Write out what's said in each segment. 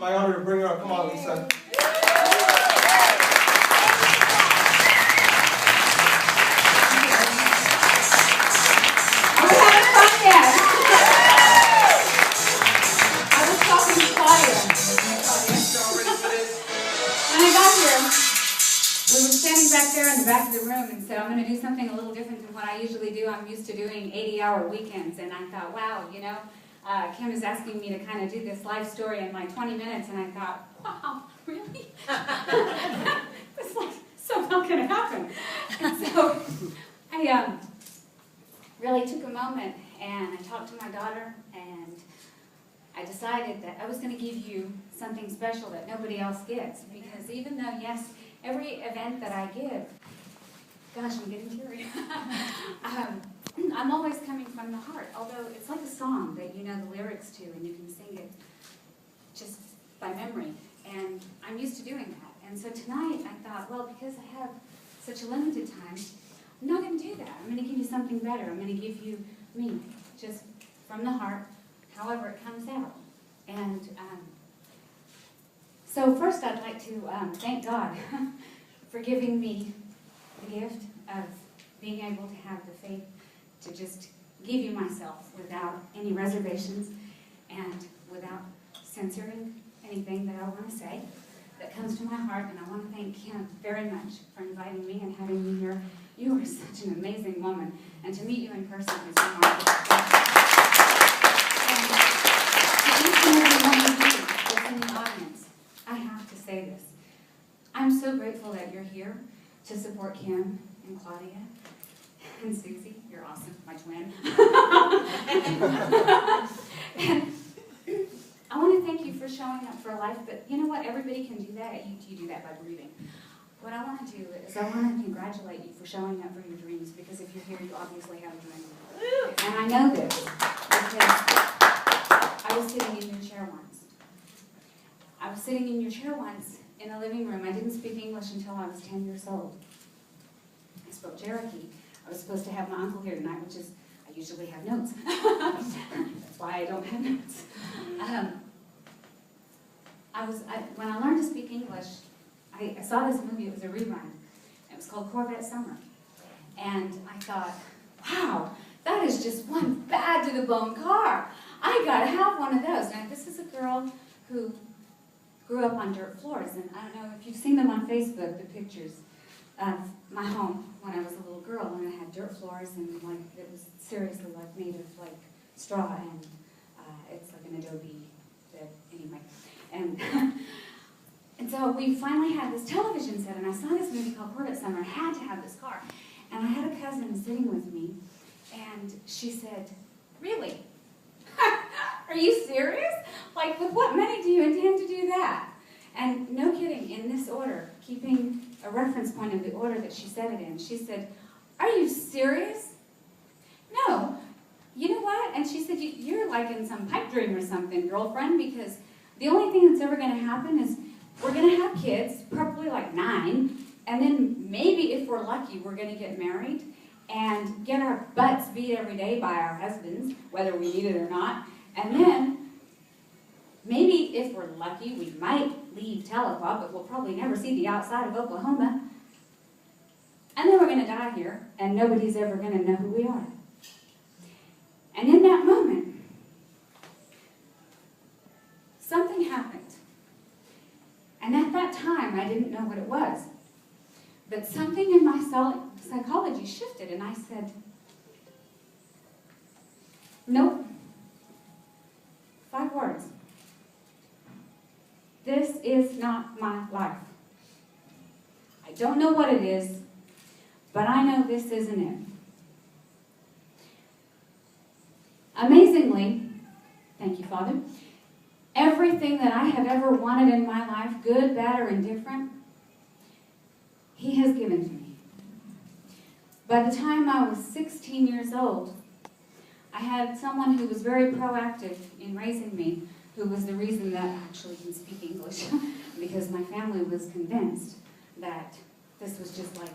My honor to bring her up. Come on, Lisa. Are we having fun yet? I was talking to Claudia. When I got here, we were standing back there in the back of the room and said, I'm going to do something a little different than what I usually do. I'm used to doing 80-hour weekends. And I thought, wow, you know, Kim is asking me to kind of do this live story in like 20 minutes. And I thought, wow, really? It's like so not going to happen. And so I really took a moment and I talked to my daughter and I decided that I was going to give you something special that nobody else gets. Because even though, yes, every event that I give, gosh, I'm getting teary. I'm always coming from the heart, although it's like a song that you know the lyrics to and you can sing it just by memory. And I'm used to doing that. And so tonight I thought, well, because I have such a limited time, I'm not going to do that. I'm going to give you something better. I'm going to give you me, just from the heart, however it comes out. And so first I'd like to thank God for giving me the gift of being able to have the faith to just give you myself without any reservations and without censoring anything that I want to say that comes to my heart. And I want to thank Kim very much for inviting me and having me here. You are such an amazing woman, and to meet you in person is remarkable. And to each and every one of you that's in the audience, I have to say this. I'm so grateful that you're here to support Kim and Claudia and Susie. You're awesome, my twin. And I want to thank you for showing up for life, but you know what? Everybody can do that. You do that by breathing. What I want to do is I want to congratulate you for showing up for your dreams, because if you're here, you obviously have a dream. And I know this because I was sitting in your chair once. I was sitting in your chair once in a living room. I didn't speak English until I was 10 years old. I spoke Cherokee. I was supposed to have my uncle here tonight, which is, I usually have notes. That's why I don't have notes. When I learned to speak English, I saw this movie. It was a rerun. It was called Corvette Summer. And I thought, wow, that is just one bad-to-the-bone car. I got to have one of those. Now, this is a girl who grew up on dirt floors. And I don't know if you've seen them on Facebook, the pictures of my home when I was a little girl, and I had dirt floors, and like it was seriously like made of like straw, and it's like an adobe bed anyway. And and so we finally had this television set, and I saw this movie called Corvette Summer. I had to have this car, and I had a cousin sitting with me, and she said, "Really? Are you serious? Like, with what money do you intend to do that?" And no kidding, in this order, keeping a reference point of the order that she said it in, she said, "Are you serious?" "No." "You know what?" And she said, "You're like in some pipe dream or something, girlfriend, because the only thing that's ever going to happen is we're going to have kids, probably like 9, and then maybe if we're lucky, we're going to get married and get our butts beat every day by our husbands, whether we need it or not. And then maybe if we're lucky, we might leave Tahlequah, but we'll probably never see the outside of Oklahoma. And then we're going to die here, and nobody's ever going to know who we are." And in that moment, something happened. And at that time, I didn't know what it was. But something in my psychology shifted, and I said, nope. 5 words. This is not my life. I don't know what it is, but I know this isn't it. Amazingly, thank you, Father, everything that I have ever wanted in my life, good, bad, or indifferent, He has given to me. By the time I was 16 years old, I had someone who was very proactive in raising me, who was the reason that I actually can speak English, because my family was convinced that this was just like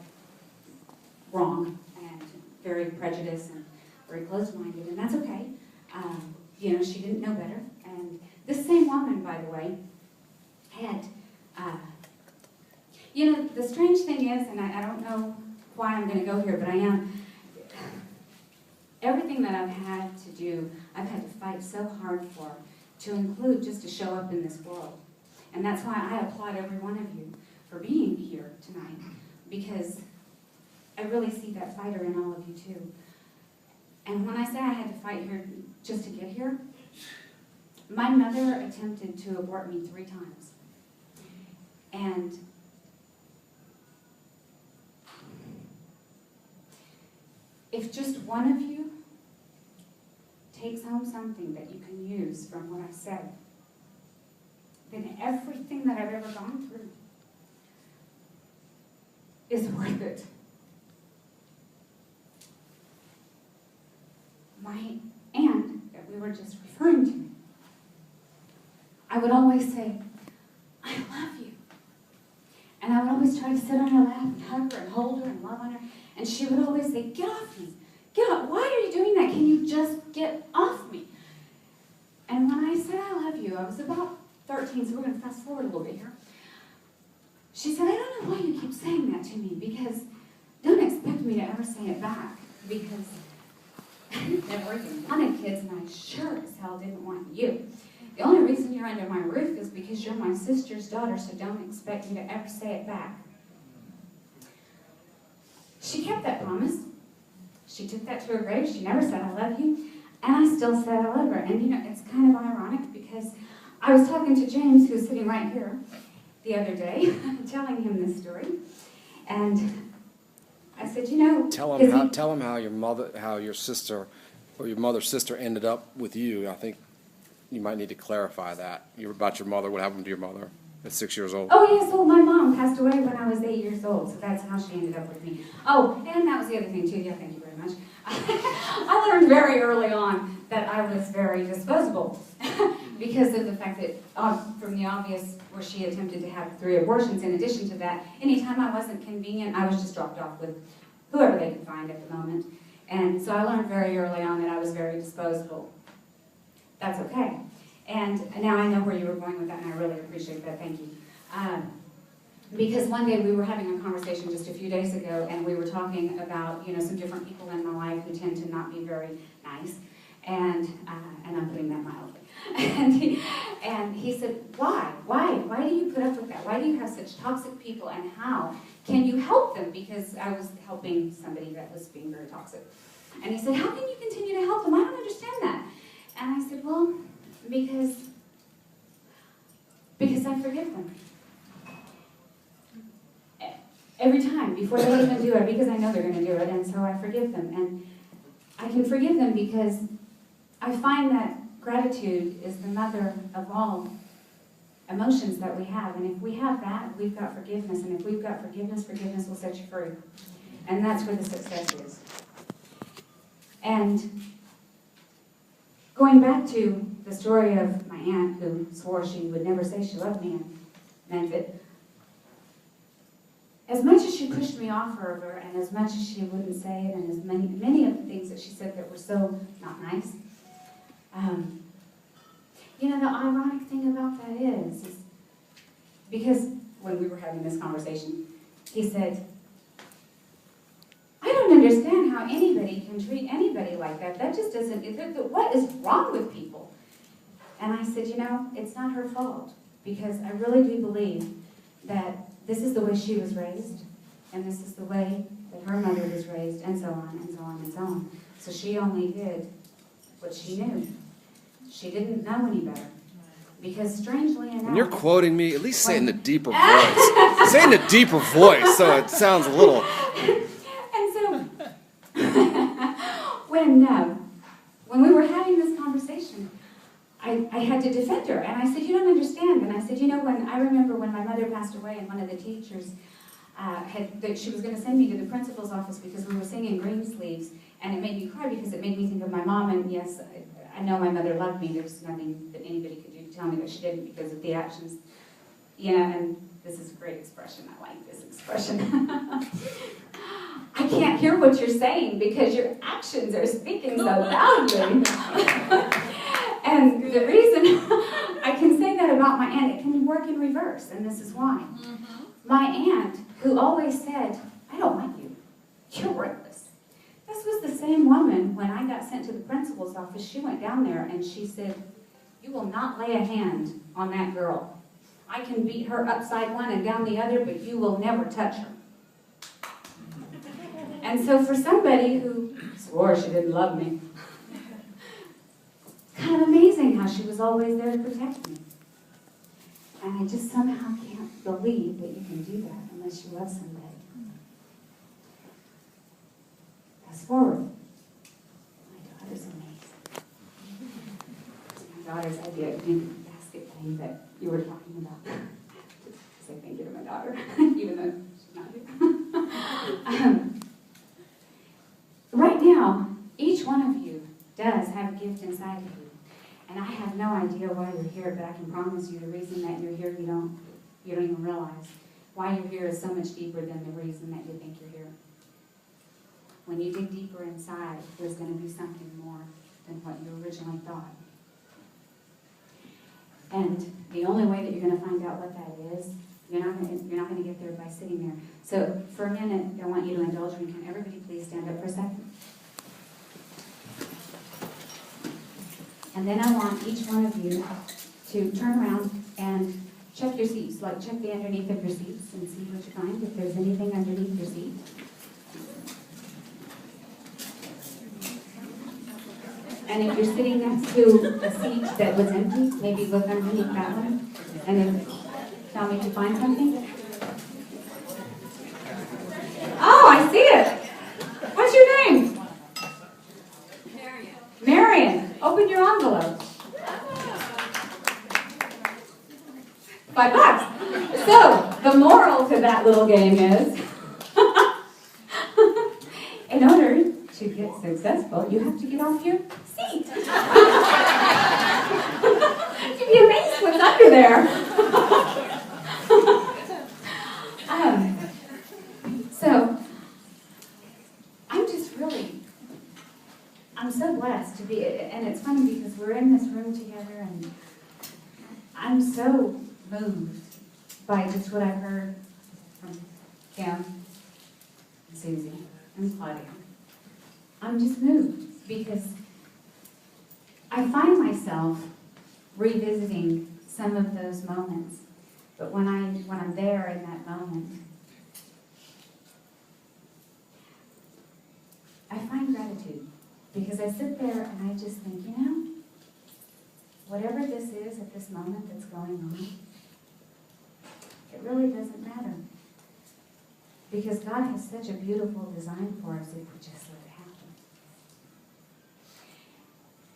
wrong and very prejudiced and very closed-minded, and that's okay. You know, she didn't know better. And this same woman, by the way, strange thing is, and I don't know why I'm going to go here, but I am, everything that I've had to do, I've had to fight so hard for, to include just to show up in this world. And that's why I applaud every one of you for being here tonight, because I really see that fighter in all of you too. And when I say I had to fight here just to get here, my mother attempted to abort me 3 times. And if just one of you takes home something that you can use from what I said, then everything that I've ever gone through is worth it. My aunt that we were just referring to, I would always say, I love you. And I would always try to sit on her lap and hug her and hold her and love on her. And she would always say, get off me. Get off. Why are you doing that? Can you just get off me? And when I said I love you, I was about 13, so we're going to fast forward a little bit here. She said, I don't know why you keep saying that to me, because don't expect me to ever say it back, because I never even wanted kids, and I sure as hell didn't want you. The only reason you're under my roof is because you're my sister's daughter, so don't expect me to ever say it back. She kept that promise. She took that to her grave. She never said, I love you. And I still said, I love her. And you know, it's kind of ironic because I was talking to James, who's sitting right here, the other day, telling him this story. And I said, you know... Tell him how your sister, or your mother's sister ended up with you. I think you might need to clarify that. About your mother, what happened to your mother at 6 years old. Oh, yes, well, my mom passed away when I was 8 years old, so that's how she ended up with me. Oh, and that was the other thing, too. Yeah, thank you very much. I learned very early on that I was very disposable because of the fact that, from the obvious, where she attempted to have 3 abortions, in addition to that, anytime I wasn't convenient, I was just dropped off with whoever they could find at the moment. And so I learned very early on that I was very disposable. That's okay. And now I know where you were going with that, and I really appreciate that. Thank you. Because one day we were having a conversation just a few days ago, and we were talking about, you know, some different people in my life who tend to not be very nice, and I'm putting that mildly. And he said, why? Why do you put up with that? Why do you have such toxic people, and how can you help them? Because I was helping somebody that was being very toxic. And he said, how can you continue to help them? I don't understand that. And I said, well, because I forgive them. Every time, before they even do it, because I know they're going to do it, and so I forgive them. And I can forgive them because I find that gratitude is the mother of all emotions that we have. And if we have that, we've got forgiveness. And if we've got forgiveness, forgiveness will set you free. And that's where the success is. And going back to the story of my aunt who swore she would never say she loved me and meant it, as much as she pushed me off her, and as much as she wouldn't say it, and as many of the things that she said that were so not nice, you know, the ironic thing about that is because when we were having this conversation, he said, I don't understand how anybody can treat anybody like that. That just doesn't, what is wrong with people? And I said, you know, it's not her fault, because I really do believe that this is the way she was raised, and this is the way that her mother was raised, and so on, and so on, and so on. So she only did what she knew. She didn't know any better. Because strangely enough... When you're quoting me, at least say it in a deeper voice. Say it in a deeper voice so it sounds a little... And so, when we were having this conversation, I had to defend her, and I said, you don't understand. And I said, you know, I remember when my mother passed away, and one of the teachers she was going to send me to the principal's office because we were singing Greensleeves, and it made me cry because it made me think of my mom. And yes, I know my mother loved me. There was nothing that anybody could do to tell me that she didn't because of the actions. You know, and this is a great expression. I like this expression. I can't hear what you're saying because your actions are speaking so loudly. And the reason I can say that about my aunt, it can work in reverse, and this is why. My aunt, who always said, I don't like you. You're worthless. This was the same woman when I got sent to the principal's office. She went down there and she said, you will not lay a hand on that girl. I can beat her upside one and down the other, but you will never touch her. And so for somebody who swore she didn't love me, it's kind of amazing how she was always there to protect me. And I just somehow can't believe that you can do that unless you love somebody. Fast forward. My daughter's amazing. My daughter's idea of doing the basket thing that you were talking about. Just say thank you to my daughter, even though she's not here. Right now, each one of you does have a gift inside of you. And I have no idea why you're here, but I can promise you the reason that you're here, you don't even realize. Why you're here is so much deeper than the reason that you think you're here. When you dig deeper inside, there's going to be something more than what you originally thought. And the only way that you're going to find out what that is, you're not going to get there by sitting there. So for a minute, I want you to indulge me. Can everybody please stand up for a second? And then I want each one of you to turn around and check your seats, like check the underneath of your seats and see what you find, if there's anything underneath your seat. And if you're sitting next to a seat that was empty, maybe look underneath that one, and then tell me if you find something. Oh, I see it. What's your name? Marion. Open your envelope. $5. So, the moral to that little game is, in order to get successful, you have to get off your seat. You'd be amazed what's under there. So, I'm so blessed to be, and it's funny because we're in this room together, and I'm so moved by just what I've heard from Kim, and Susie, and Claudia. I'm just moved because I find myself revisiting some of those moments, but when I'm there in that moment, I find gratitude. Because I sit there and I just think, whatever this is at this moment that's going on, it really doesn't matter. Because God has such a beautiful design for us if we just let it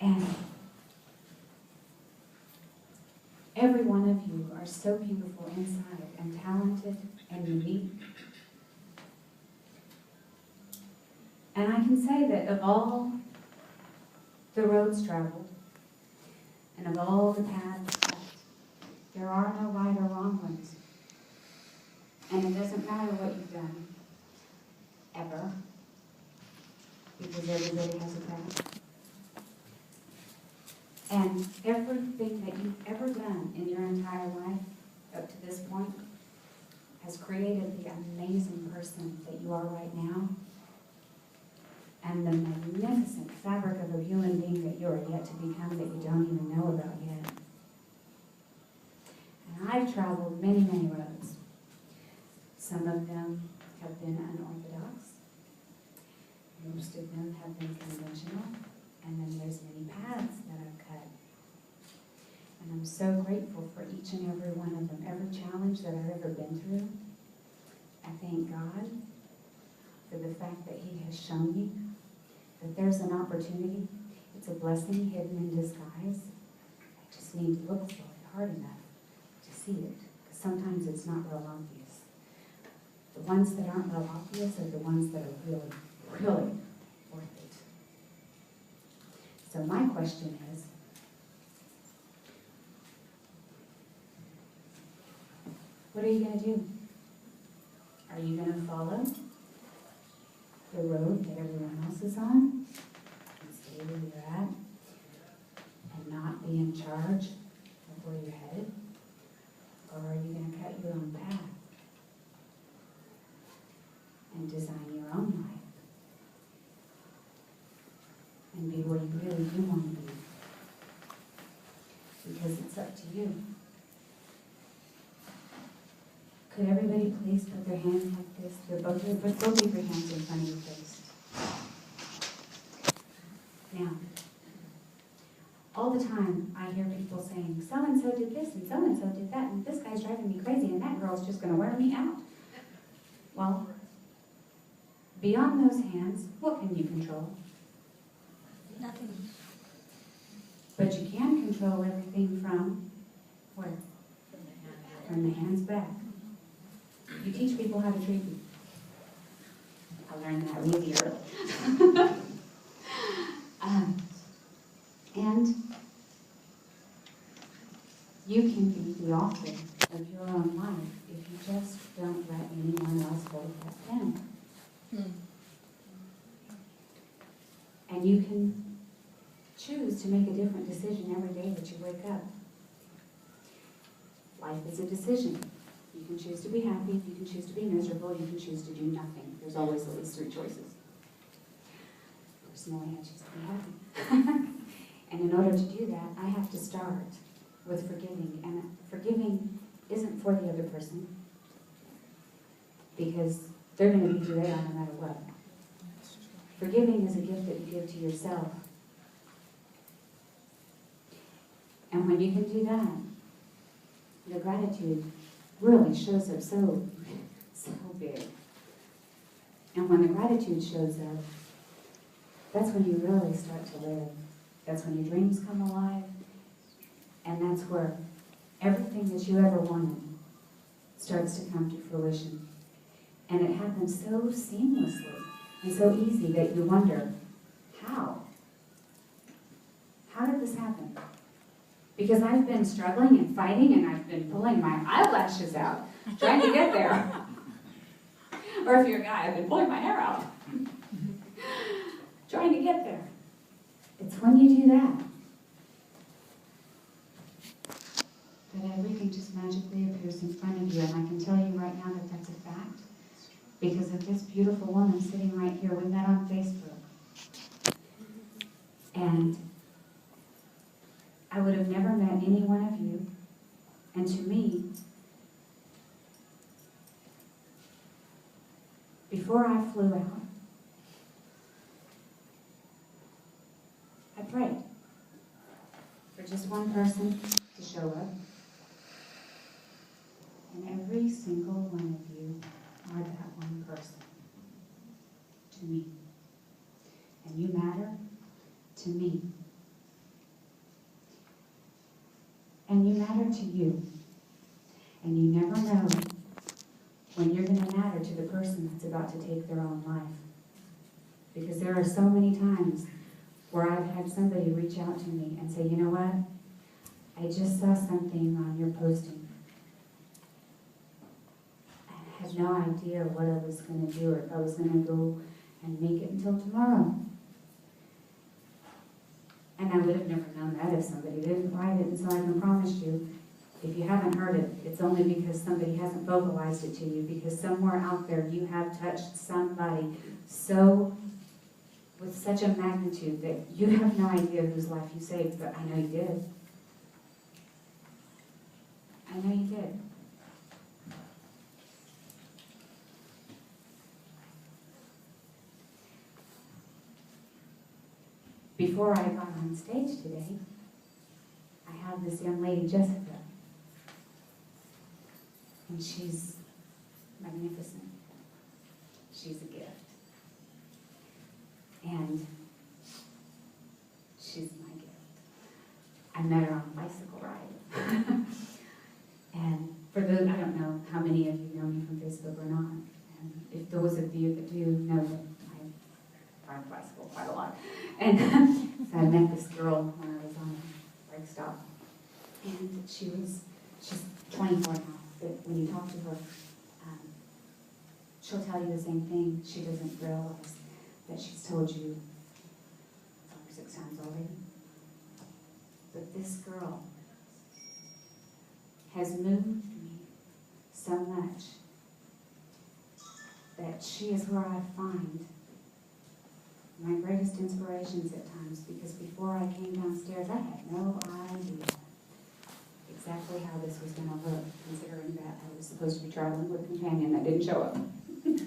happen. And every one of you are so beautiful inside and talented and unique. And I can say that of all the roads traveled, and of all the paths left, there are no right or wrong ones. And it doesn't matter what you've done, ever, because everybody has a past. And everything that you've ever done in your entire life up to this point has created the amazing person that you are right now, and the magnificent fabric of a human being that you are yet to become that you don't even know about yet. And I've traveled many, many roads. Some of them have been unorthodox. Most of them have been conventional. And then there's many paths that I've cut. And I'm so grateful for each and every one of them, every challenge that I've ever been through. I thank God for the fact that He has shown me that there's an opportunity. It's a blessing hidden in disguise. I just need to look for it hard enough to see it. Because sometimes it's not real obvious. The ones that aren't real obvious are the ones that are really, really worth it. So my question is, what are you going to do? Are you going to follow the road that everyone else is on and stay where you're at and not be in charge of where you're headed? Or are you going to cut your own path Could everybody please put their hands like this? They're both of your hands in front of your face. Now, all the time I hear people saying, so-and-so did this and so-and-so did that, and this guy's driving me crazy and that girl's just going to wear me out. Well, beyond those hands, what can you control? Nothing. But you can control everything from where? From the hands back. You teach people how to treat you. I learned that really early. And you can be the author of your own life if you just don't let anyone else hold that pen. And you can choose to make a different decision every day that you wake up. Life is a decision. You can choose to be happy, you can choose to be miserable, you can choose to do nothing. There's always at least 3 choices. Personally, I choose to be happy. And in order to do that, I have to start with forgiving. And forgiving isn't for the other person, because they're going to be who they are no matter what. Forgiving is a gift that you give to yourself. And when you can do that, the gratitude really shows up so big. And when the gratitude shows up, that's when you really start to live. That's when your dreams come alive. And that's where everything that you ever wanted starts to come to fruition. And it happens so seamlessly and so easy that you wonder, how? How did this happen? Because I've been struggling and fighting, and I've been pulling my eyelashes out, trying to get there. Or if you're a guy, I've been pulling my hair out, trying to get there. It's when you do that everything just magically appears in front of you. And I can tell you right now that that's a fact, because of this beautiful woman sitting right here. We met on Facebook. And I would have never met any one of you. And to me, before I flew out, I prayed for just one person to show up. And every single one of you are that one person to me. And you matter to me. And you matter to you. And you never know when you're going to matter to the person that's about to take their own life. Because there are so many times where I've had somebody reach out to me and say, you know what? I just saw something on your posting. I had no idea what I was going to do, or if I was going to go and make it until tomorrow. And I would have never known that if somebody didn't write it. And so I can promise you, if you haven't heard it, it's only because somebody hasn't vocalized it to you, because somewhere out there you have touched somebody with such a magnitude that you have no idea whose life you saved, but I know you did. I know you did. Before I got on stage today, I have this young lady, Jessica, and she's magnificent. She's a gift. And she's my gift. I met her on a bicycle ride. And for those, I don't know how many of you know me from Facebook or not. And if those of you that do know that I ride a bicycle quite a lot. And so I met this girl when I was on a bike stop. And she's 24 now, but when you talk to her, she'll tell you the same thing. She doesn't realize that she's told you 5 or 6 times already. But this girl has moved me so much that she is where I find my greatest inspirations at times, because before I came downstairs, I had no idea exactly how this was going to look, considering that I was supposed to be traveling with a companion that didn't show up. And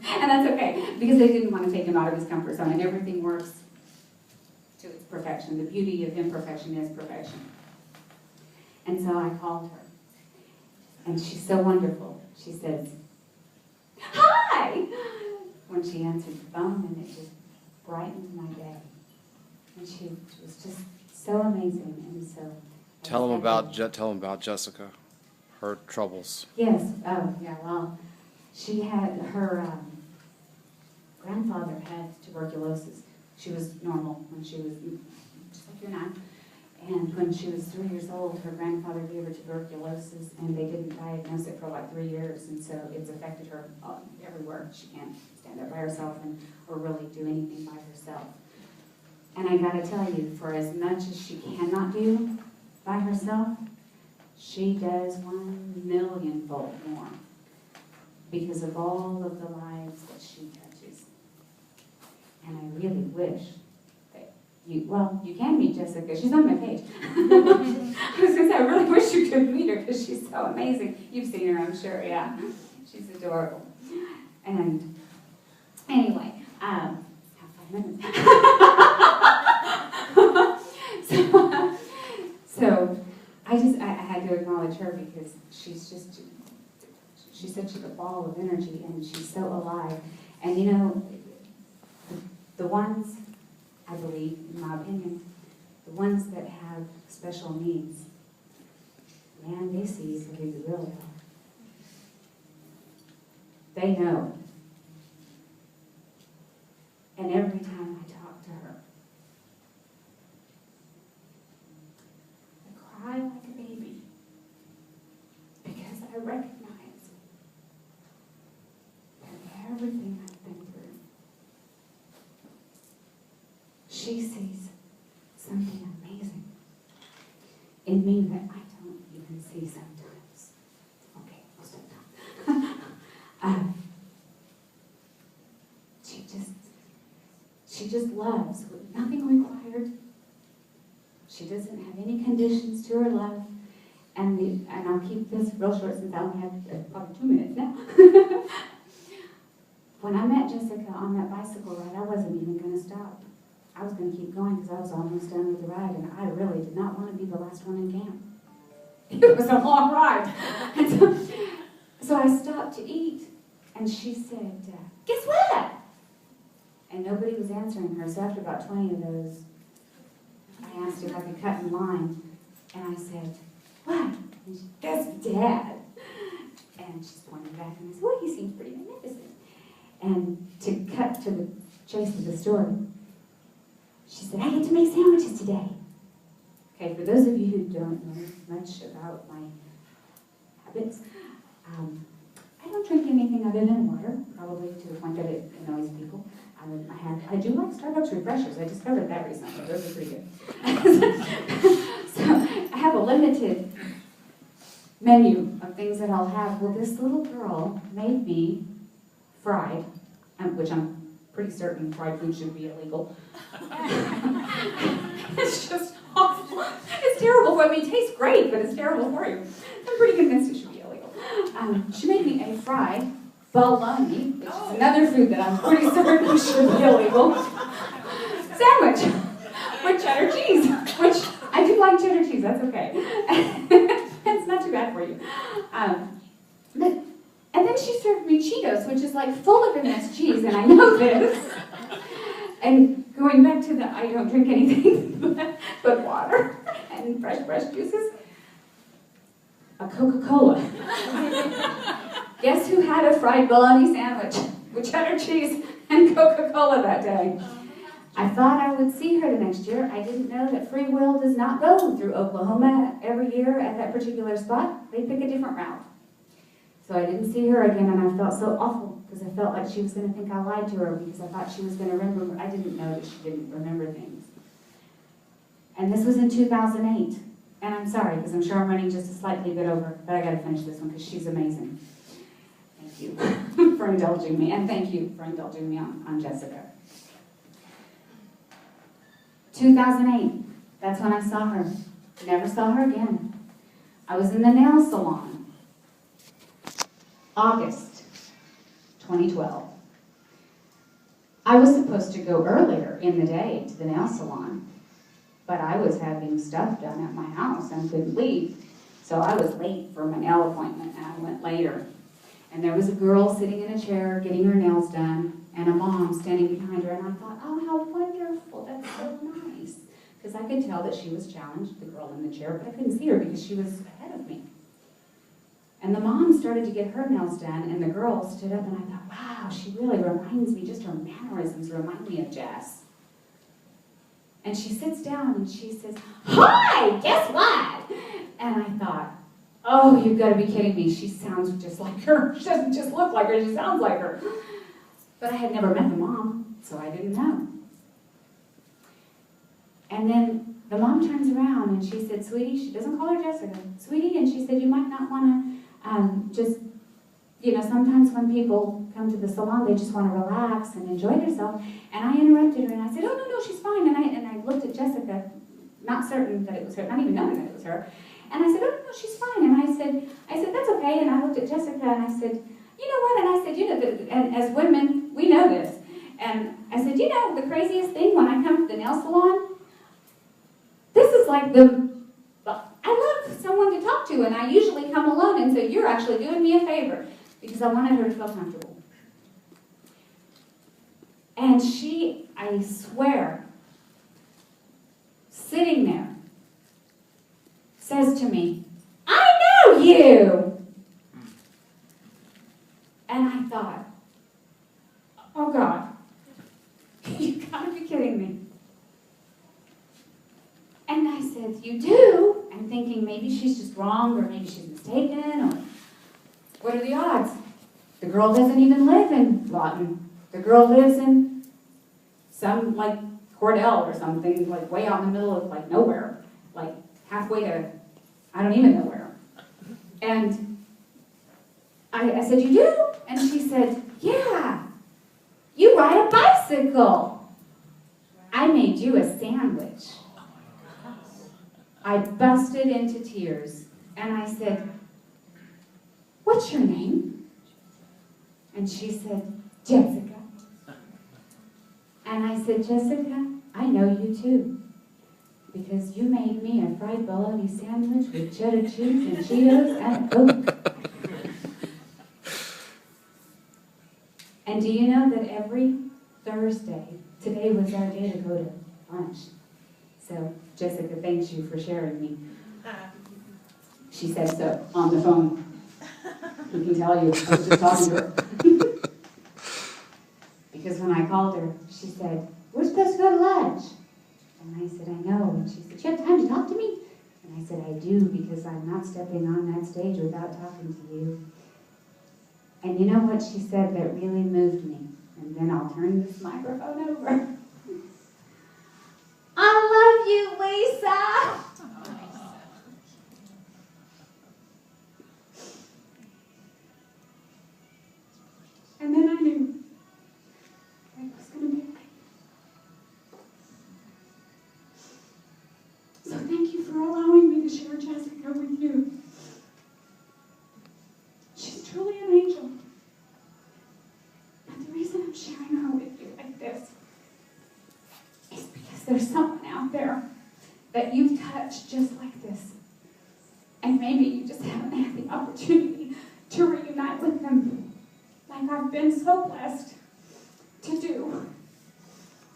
that's okay, because they didn't want to take him out of his comfort zone, and everything works to its perfection. The beauty of imperfection is perfection. And so I called her, and she's so wonderful. She says, "Hi!" when she answered the phone, and it just brightened my day. And she was just so amazing, and so... Tell them about Jessica, her troubles. Yes, oh, yeah, well, she had, her grandfather had tuberculosis. She was normal when she was, just like you and I. And when she was 3 years old, her grandfather gave her tuberculosis, and they didn't diagnose it for like 3 years, and so it's affected her everywhere. She can't stand up by herself or really do anything by herself. And I gotta tell you, for as much as she cannot do by herself, she does 1,000,000-fold more because of all of the lives that she touches. And I really wish that you can meet Jessica. She's on my page. I was gonna say, I really wish you could meet her because she's so amazing. You've seen her, I'm sure, yeah. She's adorable. And anyway, have 5 minutes. So I had to acknowledge her because she's just, she's such a ball of energy, and she's so alive. And you know, the ones, I believe, in my opinion, the ones that have special needs, man, they see who you really are. They know. And every time I talk to her, I cry like a baby because I recognize that everything I've been through, she sees something amazing in me that I don't even see sometimes. Okay, I'll stop now. She just loves with nothing required. She doesn't have any conditions to her love. And I'll keep this real short since I only have probably 2 minutes now. When I met Jessica on that bicycle ride, I wasn't even going to stop. I was going to keep going because I was almost done with the ride, and I really did not want to be the last one in camp. It was a long ride. And so I stopped to eat, and she said, "Guess what?" And nobody was answering her, so after about 20 of those, I asked if I could cut in line, and I said, "What?" And she, "That's Dad." And she's pointing back, and I said, "Well, he seems pretty magnificent." And to cut to the chase of the story, she said, "I get to make sandwiches today." Okay, for those of you who don't know much about my habits, I don't drink anything other than water, probably to the point that it annoys people. I do like Starbucks refreshers. I discovered that recently. Those are pretty good. So I have a limited menu of things that I'll have. Well, this little girl made me fried, which I'm pretty certain fried food should be illegal. It's just awful. It's terrible for me. It tastes great, but it's terrible for you. I'm pretty convinced it should be illegal. She made me a fried bologna, which is another food that I'm pretty certain should be illegal, sandwich with cheddar cheese, which I do like cheddar cheese, that's okay. It's not too bad for you. And then she served me Cheetos, which is like full of MS cheese, and I know this. And going back to the I don't drink anything but water and fresh juices, a Coca-Cola. Guess who had a fried bologna sandwich with cheddar cheese and Coca-Cola that day? I thought I would see her the next year. I didn't know that free will does not go through Oklahoma every year at that particular spot. They pick a different route. So I didn't see her again, and I felt so awful because I felt like she was going to think I lied to her because I thought she was going to remember. I didn't know that she didn't remember things. And this was in 2008. And I'm sorry because I'm sure I'm running just a slightly bit over, but I got to finish this one because she's amazing. Thank you for indulging me, and thank you for indulging me on Jessica. 2008, that's when I saw her. Never saw her again. I was in the nail salon. August 2012. I was supposed to go earlier in the day to the nail salon, but I was having stuff done at my house and couldn't leave. So I was late for my nail appointment and I went later. And there was a girl sitting in a chair getting her nails done and a mom standing behind her, and I thought, oh, how wonderful, that's so nice. Because I could tell that she was challenged, the girl in the chair, but I couldn't see her because she was ahead of me. And the mom started to get her nails done, and the girl stood up, and I thought, wow, she really reminds me, just her mannerisms remind me of Jess. And she sits down, and she says, hi, guess what? And I thought, oh, you've got to be kidding me. She sounds just like her. She doesn't just look like her, she sounds like her. But I had never met the mom, so I didn't know. And then the mom turns around, and she said, sweetie, she doesn't call her Jessica, sweetie, and she said, you might not want to just, you know, sometimes when people come to the salon, they just want to relax and enjoy themselves. And I interrupted her, and I said, oh, no, she's fine. And I looked at Jessica, not certain that it was her, not even knowing that it was her. And I said, oh, no, she's fine. And I said, that's okay. And I looked at Jessica, and I said, you know what? And I said, you know, and as women, we know this. And I said, you know, the craziest thing when I come to the nail salon, this is like I love someone to talk to, and I usually come alone, and so you're actually doing me a favor, because I wanted her to feel comfortable. And she, I swear, sitting there, says to me, I know you! And I thought, oh God, you gotta be kidding me. And I said, you do? I'm thinking maybe she's just wrong, or maybe she's mistaken, or what are the odds? The girl doesn't even live in Lawton. The girl lives in some, like, Cordell or something, like way out in the middle of, like, nowhere. Like, halfway to, I don't even know where. And I said, you do? And she said, yeah. You ride a bicycle. I made you a sandwich. I busted into tears, and I said, what's your name? And she said, Jessica. And I said, Jessica, I know you too, because you made me a fried bologna sandwich with cheddar cheese and Cheetos and Coke. And do you know that every Thursday, today was our day to go to lunch. So Jessica thanks you for sharing me. She said so on the phone. Who can tell you, I was just talking to her. Because when I called her, she said, we're supposed to go to lunch. And I said, I know. And she said, you have time to talk to me? And I said, I do, because I'm not stepping on that stage without talking to you. And you know what she said that really moved me? And then I'll turn this microphone over. I love you, Lisa. And then I knew it was going to be right. So thank you for allowing me to share Jessica with you. She's truly an angel. But the reason I'm sharing her with you like this is because there's someone out there that you've touched just like this. And maybe you just haven't had the opportunity to reunite with them like I've been so blessed to do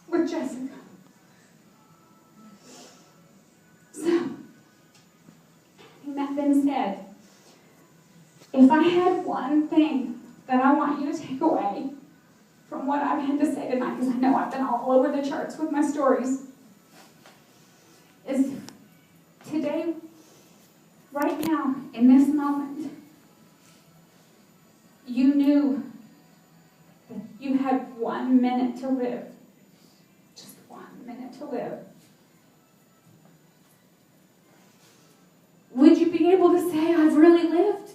with Jessica. So, having that being said, if I had one thing that I want you to take away from what I've had to say tonight, because I know I've been all over the charts with my stories, is today, right now, in this moment, you knew that you had 1 minute to live. Just 1 minute to live. Would you be able to say, I've really lived?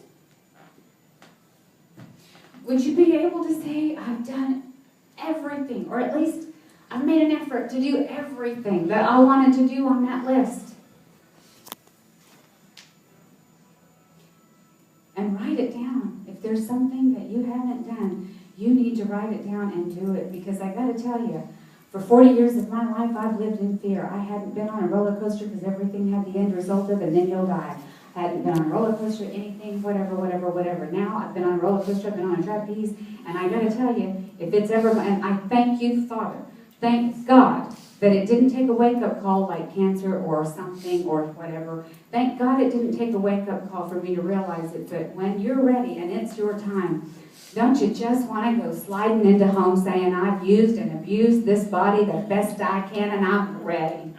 Would you be able to say, I've done everything, or at least I've made an effort to do everything that I wanted to do on that list? if there's something that you haven't done, you need to write it down and do it. Because I gotta tell you, for 40 years of my life, I've lived in fear. I hadn't been on a roller coaster because everything had the end result of, and then you'll die. I hadn't been on a roller coaster, anything, whatever. Now I've been on a roller coaster, I've been on a trapeze, and I gotta tell you, if it's ever, and I thank you, Father, thank God that it didn't take a wake-up call like cancer or something or whatever. Thank God it didn't take a wake-up call for me to realize it, but when you're ready and it's your time, don't you just want to go sliding into home saying, I've used and abused this body the best I can and I'm ready.